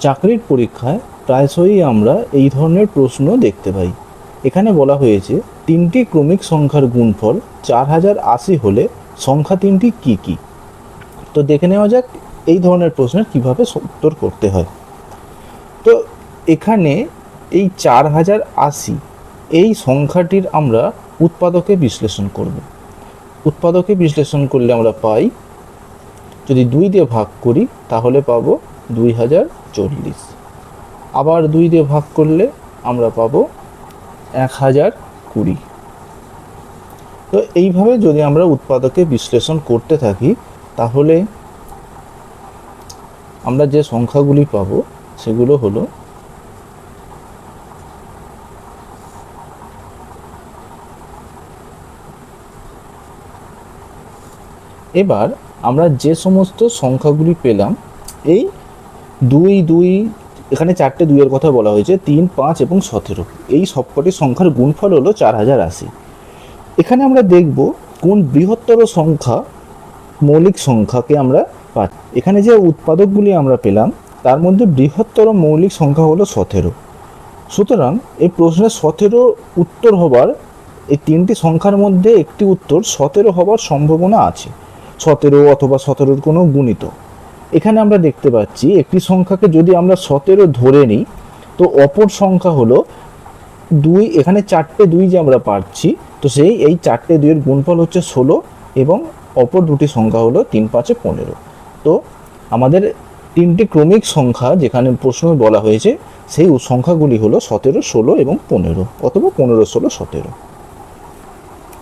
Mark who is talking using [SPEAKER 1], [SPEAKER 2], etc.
[SPEAKER 1] চাকরির পরীক্ষায় প্রায়শই আমরা এই ধরনের প্রশ্ন দেখতে পাই। এখানে বলা হয়েছে তিনটি ক্রমিক সংখ্যার গুণফল 4080 হলে সংখ্যা তিনটি কী কী। তো দেখে নেওয়া যাক এই ধরনের প্রশ্নের কীভাবে উত্তর করতে হয়। তো এখানে এই 4080 এই সংখ্যাটির আমরা উৎপাদকে বিশ্লেষণ করব। উৎপাদকে বিশ্লেষণ করলে আমরা পাই, যদি 2 দিয়ে ভাগ করি তাহলে পাবো 2040, আবার 2 দিয়ে ভাগ করলে আমরা পাবো 1020। তো এইভাবে যদি আমরা উৎপাদকে বিশ্লেষণ করতে থাকি তাহলে আমরা যে সংখ্যাগুলি পাবো সেগুলো হলো এবার আমরা যে সমস্ত সংখ্যাগুলি পেলাম, এই 2 এখানে 4টে 2-এর কথা বলা হয়েছে, 3, 5 এবং 17, এই সবকটি সংখ্যার গুণফল হলো 4080। এখানে আমরা দেখব কোন বৃহত্তর সংখ্যা মৌলিক সংখ্যাকে আমরা পাই। এখানে যে উৎপাদকগুলি আমরা পেলাম তার মধ্যে বৃহত্তর মৌলিক সংখ্যা হলো 17। সুতরাং এই প্রশ্নের 17 উত্তর হবার, এই তিনটি সংখ্যার মধ্যে একটি উত্তর 17 হবার সম্ভাবনা আছে, 17 অথবা 17-র কোনো গুণিত। এখানে আমরা দেখতে পাচ্ছি একটি সংখ্যাকে যদি আমরা 17 ধরে নিই তো অপর সংখ্যা হলো 2। এখানে 4টে 2 যে আমরা পাচ্ছি, তো এই 4টে 2-এর গুণফল হচ্ছে 16 এবং অপর দুটি সংখ্যা হলো 3, 5, 15। তো আমাদের তিনটি ক্রমিক সংখ্যা যেখানে প্রশ্ন বলা হয়েছে সেই সংখ্যাগুলি হলো 17, 16 এবং 15, অথবা 15, 16, 17।